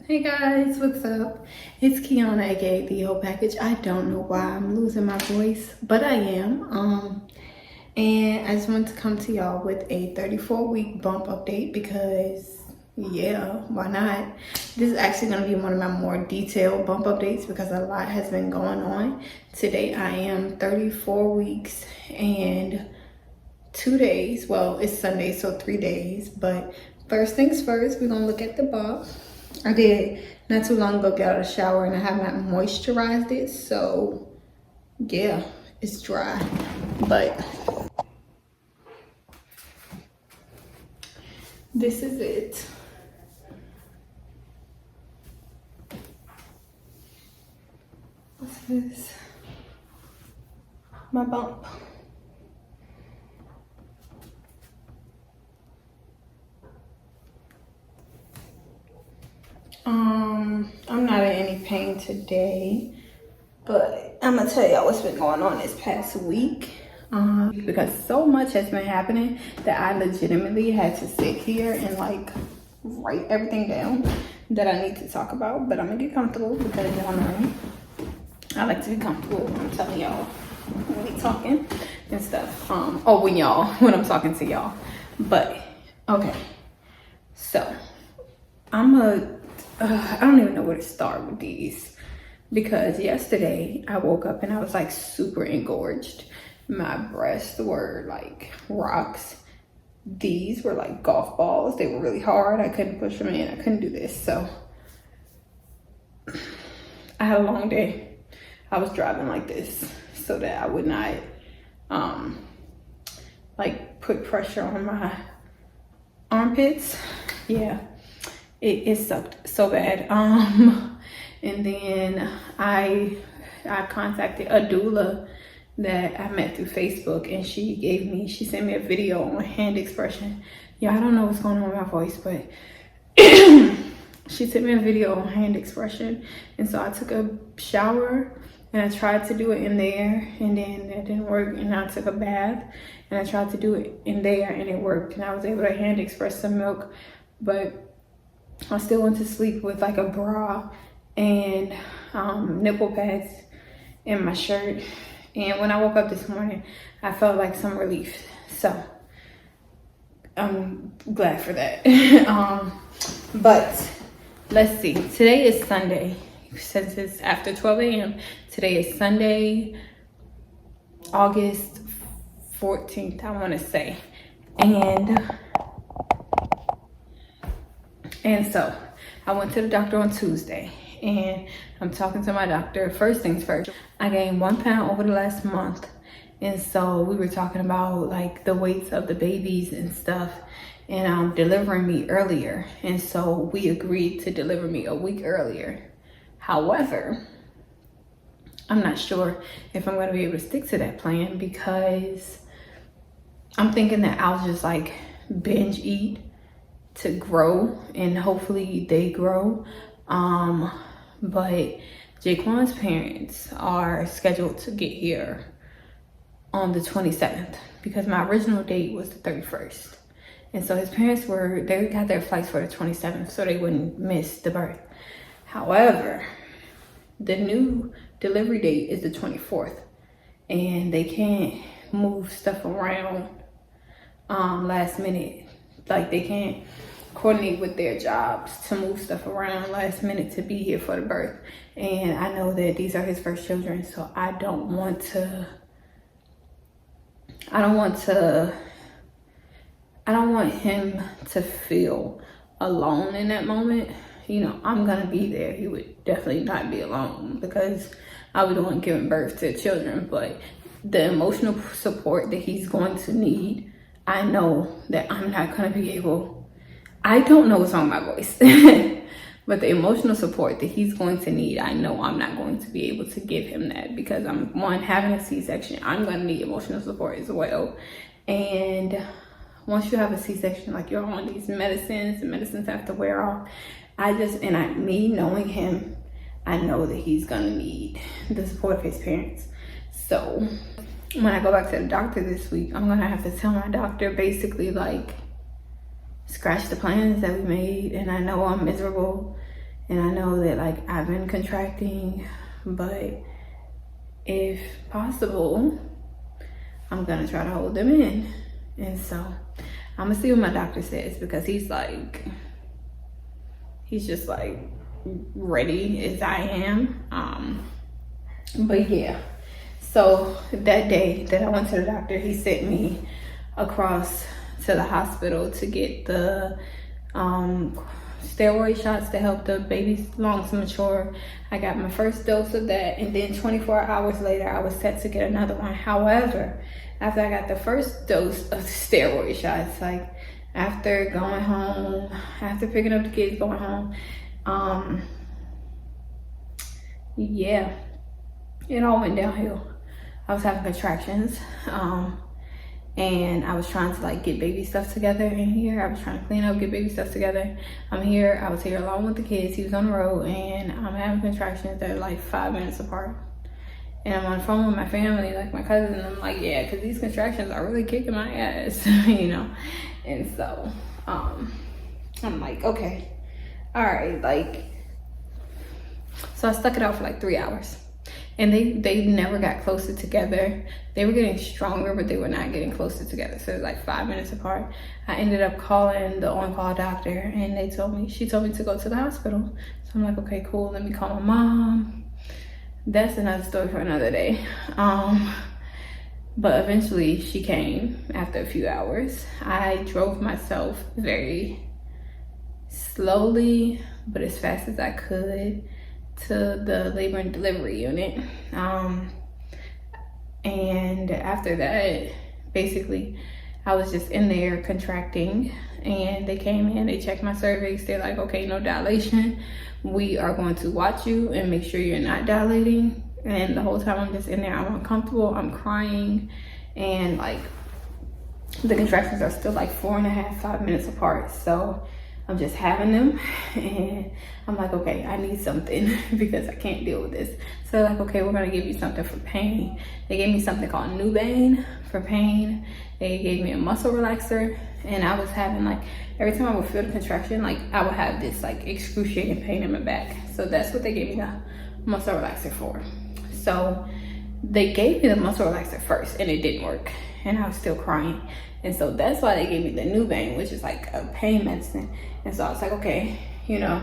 Hey guys, what's up? It's Kiana, aka the whole package. I don't know why I'm losing my voice, but I am. And I just wanted to come to y'all with a 34-week bump update because, yeah, why not? This is actually going to be one of my more detailed bump updates because a lot has been going on. Today I am 34 weeks and 2 days. Well, it's Sunday, so 3 days. But first things first, we're going to look at the bump. I did not too long ago get out of the shower and I have not moisturized it, so yeah, it's dry. But this is it. What's this? My bump. I'm not in any pain today, but I'm gonna tell y'all what's been going on this past week. Because so much has been happening that I legitimately had to sit here and like write everything down that I need to talk about. But I'm gonna get comfortable because y'all know I like to be comfortable. I'm telling y'all when we talking and stuff. When I'm talking to y'all. But okay, so I don't even know where to start with these because yesterday I woke up and I was like super engorged. My breasts were like rocks. These were like golf balls. They were really hard. I couldn't push them in. I couldn't do this. So I had a long day. I was driving like this so that I would not like put pressure on my armpits. Yeah. It sucked so bad. And then I contacted a doula that I met through Facebook, and she sent me a video on hand expression. Yeah, I don't know what's going on with my voice, but she sent me a video on hand expression. And so I took a shower and I tried to do it in there, and then that didn't work. And I took a bath and I tried to do it in there and it worked. And I was able to hand express some milk, but I still went to sleep with like a bra and nipple pads in my shirt. And when I woke up this morning, I felt like some relief. So I'm glad for that. But let's see. Today is Sunday. Since it's after 12 a.m. Today is Sunday, August 14th, I want to say. And so I went to the doctor on Tuesday and I'm talking to my doctor. First things first, I gained 1 pound over the last month. And so we were talking about like the weights of the babies and stuff, and delivering me earlier. And so we agreed to deliver me a week earlier. However, I'm not sure if I'm going to be able to stick to that plan because I'm thinking that I'll just like binge eat to grow, and hopefully they grow. But Jaquan's parents are scheduled to get here on the 27th because my original date was the 31st. And so his parents they got their flights for the 27th so they wouldn't miss the birth. However, the new delivery date is the 24th and they can't move stuff around last minute. Like they can't coordinate with their jobs to move stuff around last minute to be here for the birth. And I know that these are his first children, so I don't want him to feel alone in that moment. You know, I'm gonna be there. He would definitely not be alone because I'll be the one giving birth to children. But the emotional support that he's going to need, I know that I'm not gonna be able. I don't know what's wrong with my voice, but the emotional support that he's going to need, I know I'm not going to be able to give him that because I'm having a C-section. I'm going to need emotional support as well. And once you have a C-section, like you're on these medicines, the medicines have to wear off. Me knowing him, I know that he's going to need the support of his parents. So when I go back to the doctor this week, I'm going to have to tell my doctor basically like, scratch the plans that we made, and I know I'm miserable And I know that like I've been contracting, but if possible, I'm gonna try to hold them in. And so I'm gonna see what my doctor says, because he's just like ready as I am. But yeah, so that day that I went to the doctor, he sent me across to the hospital to get the steroid shots to help the baby's lungs mature. I got my first dose of that, and then 24 hours later I was set to get another one. However, after I got the first dose of the steroid shots, like after going home, after picking up the kids, going home, yeah, it all went downhill. I was having contractions, and I was trying to like get baby stuff together in here. I was trying to clean up, get baby stuff together. I was here alone with the kids. He was on the road, and I'm having contractions that are like 5 minutes apart. And I'm on the phone with my family, like my cousin, and I'm like, yeah, because these contractions are really kicking my ass, you know? And so, I'm like, okay, all right, like, so I stuck it out for like 3 hours. And they never got closer together. They were getting stronger, but they were not getting closer together. So it was like 5 minutes apart. I ended up calling the on-call doctor, and she told me to go to the hospital. So I'm like, okay, cool, let me call my mom. That's another story for another day. But eventually she came after a few hours. I drove myself very slowly, but as fast as I could, to the labor and delivery unit. And after that, basically, I was just in there contracting, and they came in, they checked my cervix. They're like, okay, no dilation. We are going to watch you and make sure you're not dilating. And the whole time I'm just in there, I'm uncomfortable, I'm crying, and like the contractions are still like 4.5, 5 minutes apart. So I'm just having them, and I'm like, okay, I need something because I can't deal with this. So they're like, okay, we're gonna give you something for pain. They gave me something called Nubain for pain. They gave me a muscle relaxer, and I was having like, every time I would feel the contraction, like I would have this like excruciating pain in my back. So that's what they gave me the muscle relaxer for. So they gave me the muscle relaxer first, and it didn't work, and I was still crying. And so that's why they gave me the Nubain, which is like a pain medicine. And so I was like, okay, you know,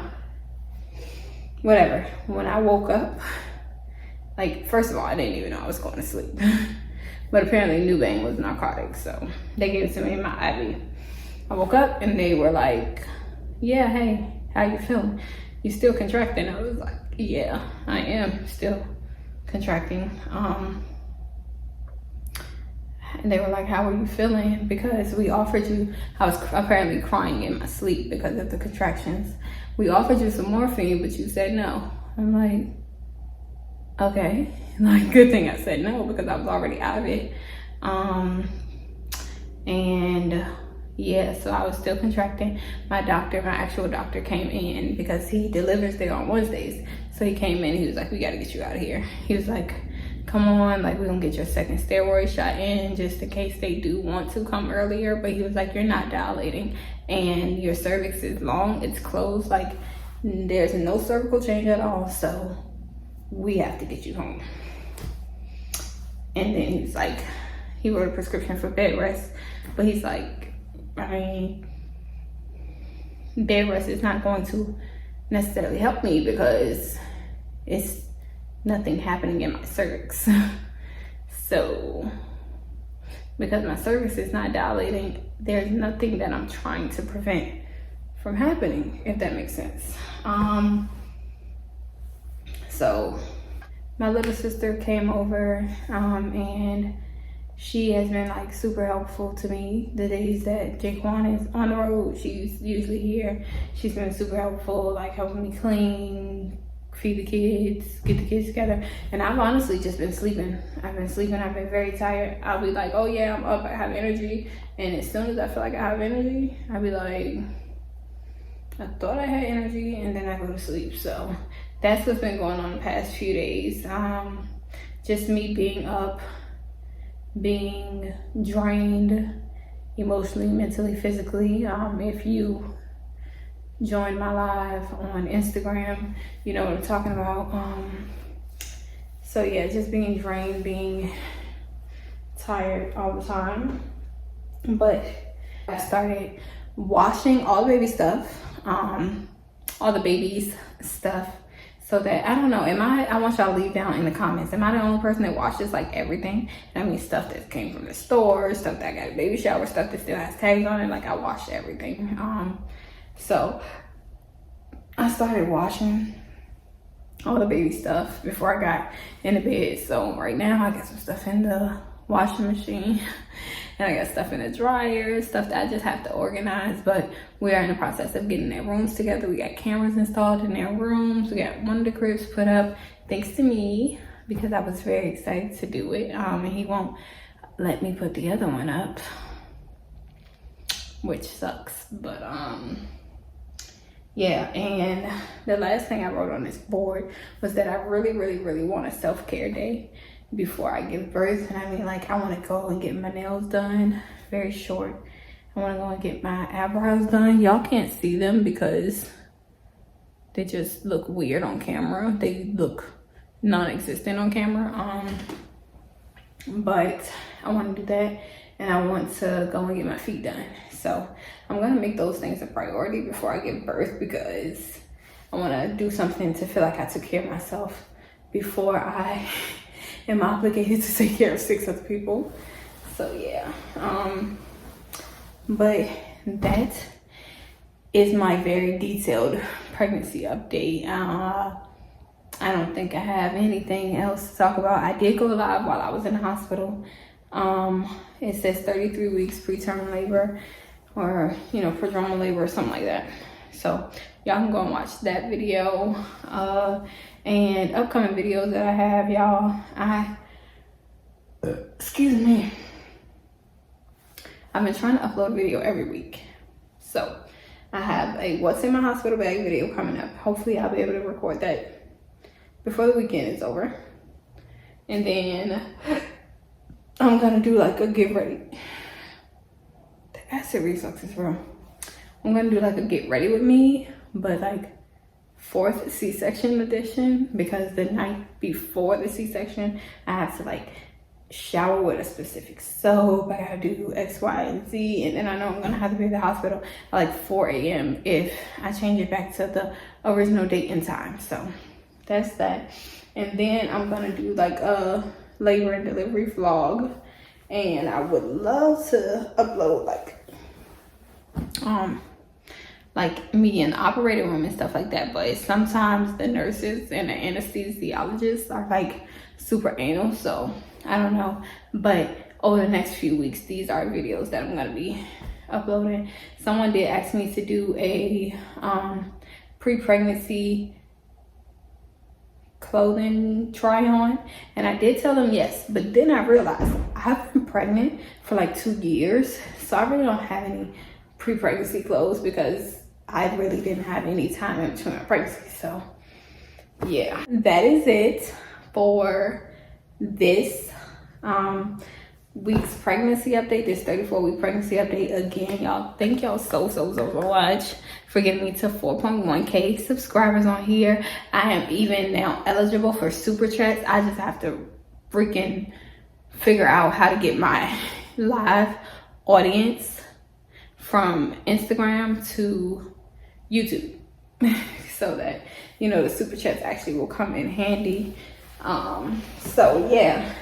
whatever. When I woke up, like, first of all, I didn't even know I was going to sleep. But apparently Nubain was narcotic, so they gave it to me in my IV. I woke up, and they were like, yeah, hey, how you feeling? You still contracting? I was like, yeah, I am still contracting. And they were like, how are you feeling? Because we offered you, I was apparently crying in my sleep because of the contractions. We offered you some morphine, but you said no. I'm like, okay. Like, good thing I said no, because I was already out of it. And yeah, so I was still contracting. My actual doctor came in, because he delivers there on Wednesdays. So he came in, he was like, we gotta get you out of here. He was like, come on, like, we're gonna get your second steroid shot in just in case they do want to come earlier. But he was like, you're not dilating, and your cervix is long, it's closed, like there's no cervical change at all, so we have to get you home. And then he's like, he wrote a prescription for bed rest, but he's like, I mean, bed rest is not going to necessarily help me because it's nothing happening in my cervix. So because my cervix is not dilating, there's nothing that I'm trying to prevent from happening, if that makes sense. So my little sister came over, and she has been like super helpful to me. The days that Jaquan is on the road, she's usually here. She's been super helpful, like helping me clean, feed the kids, get the kids together. And I've honestly just been sleeping. I've been very tired. I'll be like, oh yeah, I'm up, I have energy. And as soon as I feel like I have energy, I'll be like, I thought I had energy, and then I go to sleep. So that's what's been going on the past few days. Just me being up, being drained emotionally, mentally, physically. If you join my live on Instagram. You know what I'm talking about. So yeah, just being drained, being tired all the time. But I started washing all the baby stuff, all the baby's stuff, so that, I don't know, I want y'all to leave down in the comments, am I the only person that washes like everything? I mean, stuff that came from the store, stuff that got a baby shower, stuff that still has tags on it, like I washed everything. So I started washing all the baby stuff before I got in the bed. So right now I got some stuff in the washing machine and I got stuff in the dryer, stuff that I just have to organize. But we are in the process of getting their rooms together. We got cameras installed in their rooms. We got one of the cribs put up thanks to me, because I was very excited to do it. And he won't let me put the other one up, which sucks. But yeah, and the last thing I wrote on this board was that I really want a self-care day before I give birth. And I mean, like, I want to go and get my nails done, very short. I want to go and get my eyebrows done. Y'all can't see them because they just look weird on camera. They look non-existent on camera. But I want to do that, and I want to go and get my feet done. So I'm gonna make those things a priority before I give birth, because I want to do something to feel like I took care of myself before I am obligated to take care of 6 other people. So yeah, but that is my very detailed pregnancy update. I don't think I have anything else to talk about. I did go live while I was in the hospital. It says 33 weeks preterm labor, or you know, prodromal labor or something like that. So y'all can go and watch that video, and upcoming videos that I have, y'all. Excuse me, I've been trying to upload a video every week. So I have a what's in my hospital bag video coming up. Hopefully I'll be able to record that before the weekend is over. And then I'm gonna do like a get ready. The acid reflux is real. I'm gonna do like a get ready with me, but like 4th C-section edition, because the night before the C-section, I have to like shower with a specific soap. I gotta do X, Y, and Z, and then I know I'm gonna have to be at the hospital at like 4 a.m. if I change it back to the original date and time. So that's that. And then I'm gonna do like a labor and delivery vlog, and I would love to upload like me in the operating room and stuff like that, but sometimes the nurses and the anesthesiologists are like super anal, so I don't know. But over the next few weeks, these are videos that I'm gonna be uploading. Someone did ask me to do a pre-pregnancy clothing try on, and I did tell them yes, but then I realized I've been pregnant for like 2 years, so I really don't have any pre-pregnancy clothes because I really didn't have any time in between my pregnancy. So yeah, that is it for this week's pregnancy update, this 34-week pregnancy update. Again, y'all, thank y'all so much for getting me to 4.1k subscribers on here. I am even now eligible for super chats. I just have to freaking figure out how to get my live audience from Instagram to YouTube so that, you know, the super chats actually will come in handy. So yeah,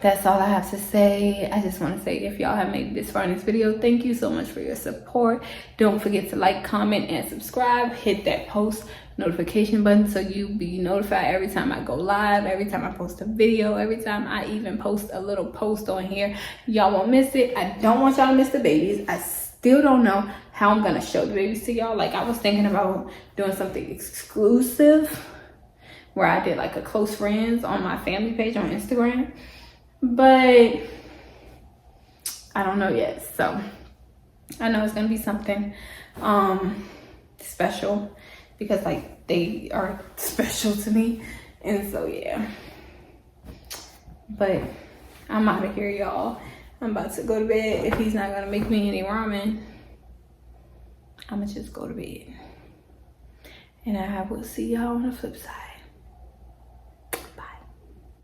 that's all I have to say. I just want to say, if y'all have made it this far in this video, thank you so much for your support. Don't forget to like, comment, and subscribe. Hit that post notification button so you be notified every time I go live, every time I post a video, every time I even post a little post on here. Y'all won't miss it. I don't want y'all to miss the babies. I still don't know how I'm gonna show the babies to y'all. Like, I was thinking about doing something exclusive where I did like a close friends on my family page on Instagram, but I don't know yet. So I know it's gonna be something special, because like they are special to me. And so yeah, but I'm out of here, y'all. I'm about to go to bed if he's not gonna make me any ramen. I'ma just go to bed. And I will see y'all on the flip side.